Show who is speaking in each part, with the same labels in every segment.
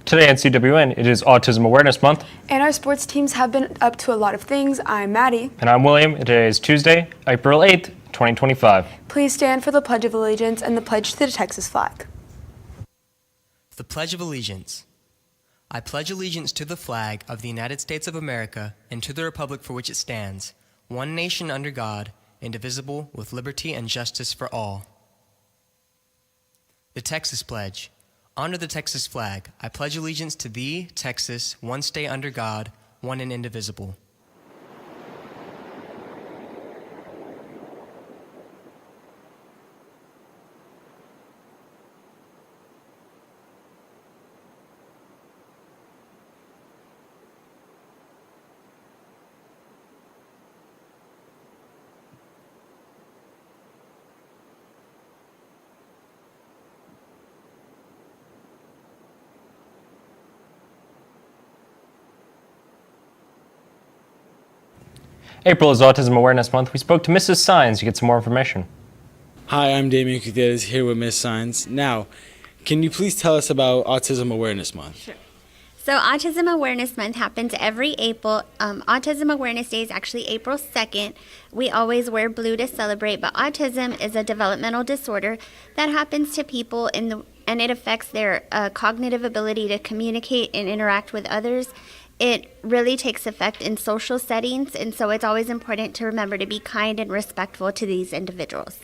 Speaker 1: Today on CWN, it is Autism Awareness Month.
Speaker 2: And our sports teams have been up to a lot of things. I'm Maddie.
Speaker 1: And I'm William. Today is Tuesday, April 8th, 2025.
Speaker 2: Please stand for the Pledge of Allegiance and the pledge to the Texas flag.
Speaker 3: The Pledge of Allegiance. I pledge allegiance to the flag of the United States of America and to the republic for which it stands, one nation under God, indivisible, with liberty and justice for all. The Texas Pledge. Under the Texas flag, I pledge allegiance to thee, Texas, one state under God, one and indivisible.
Speaker 1: April is Autism Awareness Month. We spoke to Mrs. Signs to get some more information.
Speaker 4: Hi, I'm Damien Gutierrez here with Miss Signs. Now, can you please tell us about Autism Awareness Month?
Speaker 5: Sure. So Autism Awareness Month happens every April. Autism Awareness Day is actually April 2nd. We always wear blue to celebrate, but autism is a developmental disorder that happens to people and it affects their cognitive ability to communicate and interact with others. It really takes effect in social settings, and so it's always important to remember to be kind and respectful to these individuals.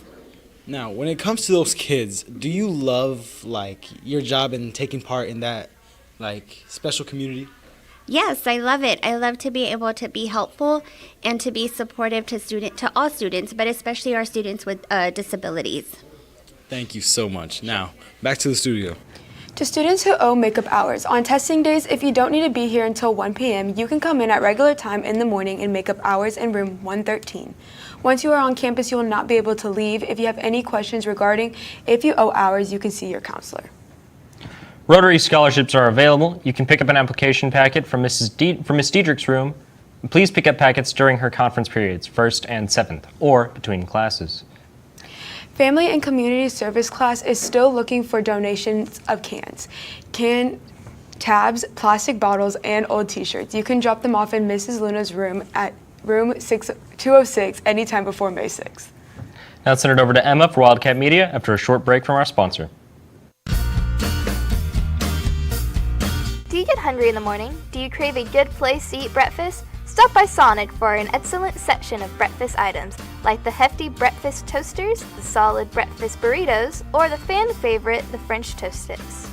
Speaker 4: Now, when it comes to those kids, do you love your job and taking part in that special community?
Speaker 5: Yes, I love it. I love to be able to be helpful and to be supportive to all students, but especially our students with disabilities.
Speaker 4: Thank you so much. Now, back to the studio.
Speaker 2: To students who owe makeup hours, on testing days, if you don't need to be here until 1 p.m., you can come in at regular time in the morning and make up hours in room 113. Once you are on campus, you will not be able to leave. If you have any questions regarding if you owe hours, you can see your counselor.
Speaker 1: Rotary scholarships are available. You can pick up an application packet from Miss Diedrich's room. Please pick up packets during her conference periods, 1st and 7th, or between classes.
Speaker 2: Family and Community Service class is still looking for donations of cans, tabs, plastic bottles, and old t-shirts. You can drop them off in Mrs. Luna's room at room 206 anytime before May 6th.
Speaker 1: Now let's send it over to Emma for Wildcat Media after a short break from our sponsor.
Speaker 6: Do you get hungry in the morning? Do you crave a good place to eat breakfast? Stop by Sonic for an excellent section of breakfast items, like the hefty breakfast toasters, the solid breakfast burritos, or the fan favorite, the French toast sticks.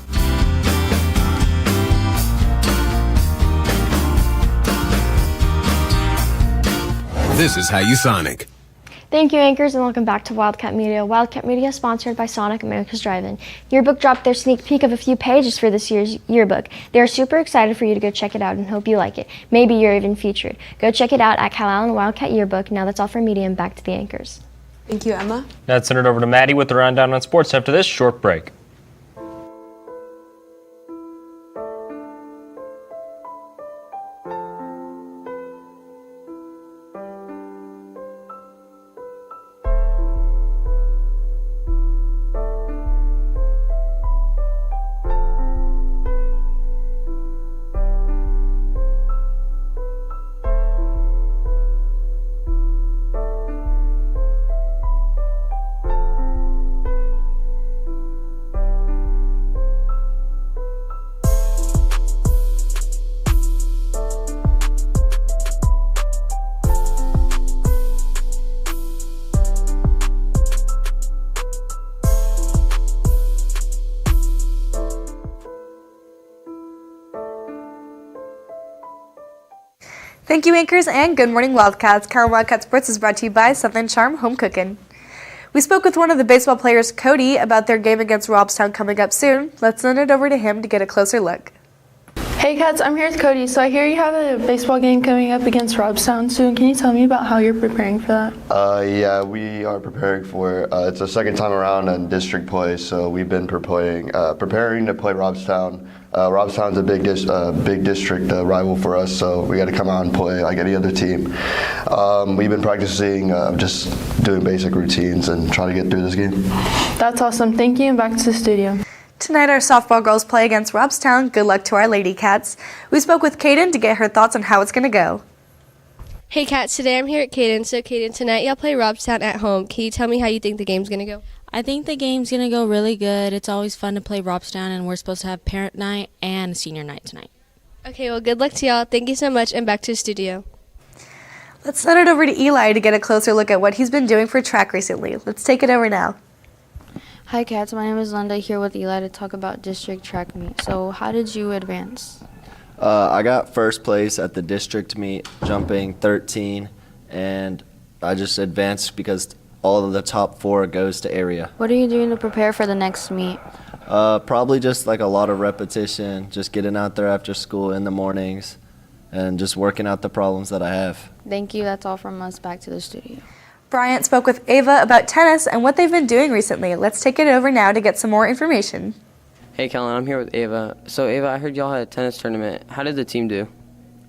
Speaker 7: This is How You Sonic.
Speaker 8: Thank you, anchors, and welcome back to Wildcat Media. Wildcat Media is sponsored by Sonic America's Drive-In. Yearbook dropped their sneak peek of a few pages for this year's yearbook. They are super excited for you to go check it out and hope you like it. Maybe you're even featured. Go check it out at Calallen Wildcat Yearbook. Now that's all for media, and back to the anchors.
Speaker 2: Thank you, Emma.
Speaker 1: Now let's send it over to Maddie with the rundown on sports after this short break.
Speaker 9: Thank you, anchors, and good morning, Wildcats. Calallen Wildcat Sports is brought to you by Southern Charm Home Cooking. We spoke with one of the baseball players, Cody, about their game against Robstown coming up soon. Let's send it over to him to get a closer look.
Speaker 10: Hey Cats, I'm here with Cody. So I hear you have a baseball game coming up against Robstown soon. Can you tell me about how you're preparing for that?
Speaker 11: Yeah, we are preparing for it's the second time around in district play, so we've been preparing to play Robstown. Robstown's a big district rival for us, so we got to come out and play like any other team. We've been practicing just doing basic routines and trying to get through this game.
Speaker 10: That's awesome. Thank you, and back to the studio.
Speaker 9: Tonight, our softball girls play against Robstown. Good luck to our Lady Cats. We spoke with Kaden to get her thoughts on how it's going to go.
Speaker 12: Hey Cats, today I'm here at Caden. So Caden, tonight y'all play Robstown at home. Can you tell me how you think the game's going to go?
Speaker 13: I think the game's going to go really good. It's always fun to play Robstown, and we're supposed to have parent night and senior night tonight.
Speaker 12: Okay, well, good luck to y'all. Thank you so much, and back to the studio.
Speaker 9: Let's send it over to Eli to get a closer look at what he's been doing for track recently. Let's take it over now.
Speaker 14: Hi Cats, my name is Linda, here with Eli to talk about district track meet. So how did you advance?
Speaker 15: I got first place at the district meet, jumping 13, and I just advanced because all of the top 4 goes to area.
Speaker 14: What are you doing to prepare for the next meet?
Speaker 15: Probably just like a lot of repetition, just getting out there after school in the mornings, and just working out the problems that I have.
Speaker 14: Thank you, that's all from us. Back to the studio.
Speaker 9: Bryant spoke with Ava about tennis and what they've been doing recently. Let's take it over now to get some more information.
Speaker 16: Hey Calallen, I'm here with Ava. So Ava, I heard y'all had a tennis tournament. How did the team do?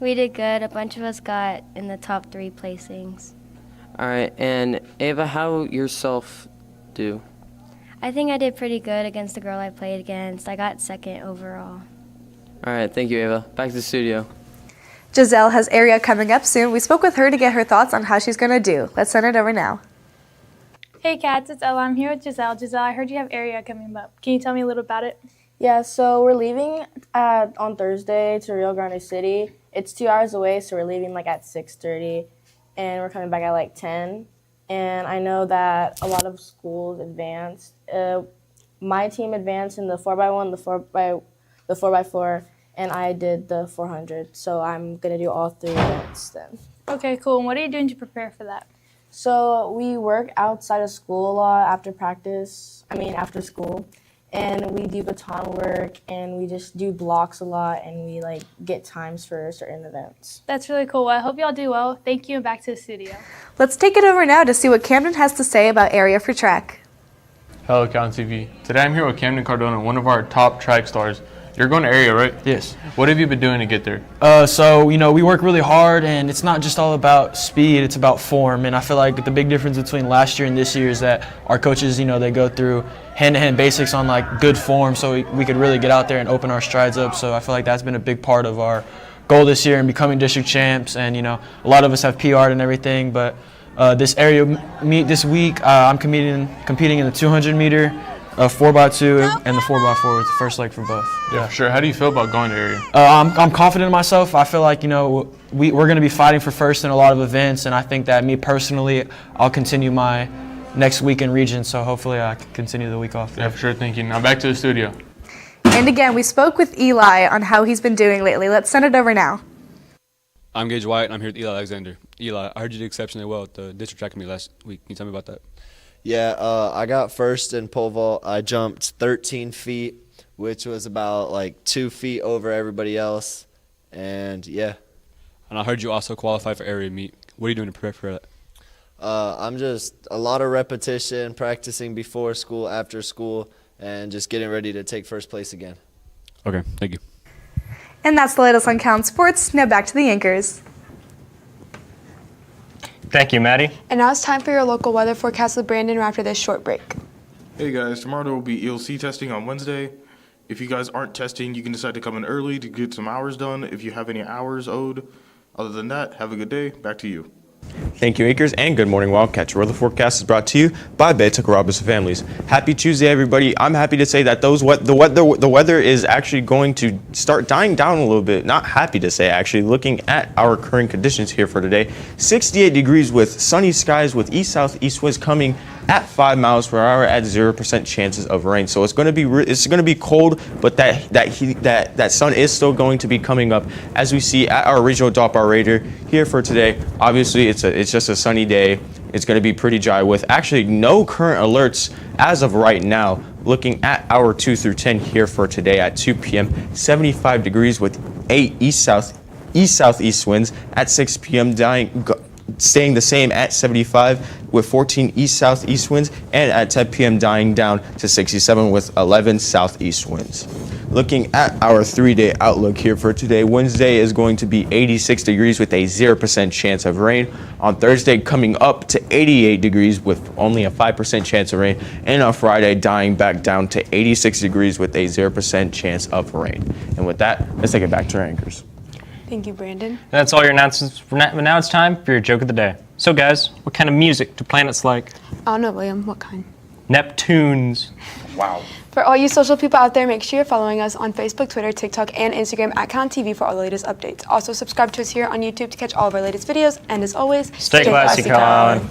Speaker 17: We did good. A bunch of us got in the top 3 placings.
Speaker 16: All right, and Ava, how yourself do?
Speaker 17: I think I did pretty good against the girl I played against. I got second overall.
Speaker 16: All right, thank you, Ava. Back to the studio.
Speaker 9: Giselle has area coming up soon. We spoke with her to get her thoughts on how she's going to do. Let's send it over now.
Speaker 18: Hey Cats, it's Ella. I'm here with Giselle. Giselle, I heard you have area coming up. Can you tell me a little about it?
Speaker 19: Yeah, so we're leaving on Thursday to Rio Grande City. It's 2 hours away, so we're leaving like at 6:30, and we're coming back at like 10. And I know that a lot of schools advanced. My team advanced in the 4x1, the 4x4, and I did the 400. So I'm gonna do all 3 events then.
Speaker 18: Okay, cool. And what are you doing to prepare for that?
Speaker 19: So we work outside of school a lot after school, and we do baton work, and we just do blocks a lot, and we like get times for certain events.
Speaker 18: That's really cool. Well, I hope y'all do well. Thank you, and back to the studio.
Speaker 9: Let's take it over now to see what Camden has to say about area for track.
Speaker 20: Hello, Calallen TV. Today I'm here with Camden Cardona, one of our top track stars. You're going to area, right?
Speaker 21: Yes.
Speaker 20: What have you been doing to get there?
Speaker 21: So, we work really hard, and it's not just all about speed, it's about form. And I feel like the big difference between last year and this year is that our coaches, they go through hand-to-hand basics on like good form so we could really get out there and open our strides up. So I feel like that's been a big part of our goal this year in becoming district champs. And, a lot of us have PR'd and everything, but this area meet this week, I'm competing in the 200 meter, 4x2 and the 4x4 with the first leg for both.
Speaker 20: Yeah, for sure. How do you feel about going to area?
Speaker 21: I'm confident in myself. I feel like, we're going to be fighting for first in a lot of events, and I think that me personally, I'll continue my next week in region, so hopefully I can continue the week off there.
Speaker 20: Yeah, for sure. Thank you. Now back to the studio.
Speaker 9: And again, we spoke with Eli on how he's been doing lately. Let's send it over now.
Speaker 22: I'm Gage White, and I'm here with Eli Alexander. Eli, I heard you did exceptionally well at the district track meet last week. Can you tell me about that?
Speaker 15: Yeah, I got first in pole vault. I jumped 13 feet, which was about like 2 feet over everybody else, and yeah.
Speaker 22: And I heard you also qualified for area meet. What are you doing to prepare for that?
Speaker 15: I'm just a lot of repetition, practicing before school, after school, and just getting ready to take first place again.
Speaker 22: Okay, thank you.
Speaker 9: And that's the latest on Calallen Sports. Now back to the anchors.
Speaker 1: Thank you, Maddie.
Speaker 2: And now it's time for your local weather forecast with Brandon after this short break.
Speaker 23: Hey guys, tomorrow there will be ELC testing on Wednesday. If you guys aren't testing, you can decide to come in early to get some hours done if you have any hours owed. Other than that, have a good day. Back to you.
Speaker 24: Thank you, Anchors, and good morning, Wildcats. Weather forecast is brought to you by Tucker Robinson Families. Happy Tuesday, everybody. I'm happy to say that the weather is actually going to start dying down a little bit. Not happy to say, actually, looking at our current conditions here for today. 68 degrees with sunny skies with east-southeast winds coming at 5 miles per hour at 0% chances of rain. So it's going to be cold, but that sun is still going to be coming up as we see at our regional Doppler radar here for today. Obviously, it's just a sunny day. It's going to be pretty dry with actually no current alerts as of right now. Looking at our 2 through 10 here for today at 2 p.m. 75 degrees with 8 east-southeast winds at 6 p.m. Staying the same at 75 with 14 east-southeast winds, and at 10 p.m. dying down to 67 with 11 southeast winds. Looking at our 3-day outlook here for today, Wednesday is going to be 86 degrees with a 0% chance of rain. On Thursday, coming up to 88 degrees with only a 5% chance of rain. And on Friday, dying back down to 86 degrees with a 0% chance of rain. And with that, let's take it back to our anchors.
Speaker 2: Thank you, Brandon.
Speaker 1: That's all your announcements for now. It's time for your joke of the day. So guys, what kind of music do planets like?
Speaker 2: I don't know, William. What kind?
Speaker 1: Neptunes. Wow.
Speaker 2: For all you social people out there, make sure you're following us on Facebook, Twitter, TikTok, and Instagram at CalallenTV for all the latest updates. Also, subscribe to us here on YouTube to catch all of our latest videos. And as always,
Speaker 1: stay classy, Calallen.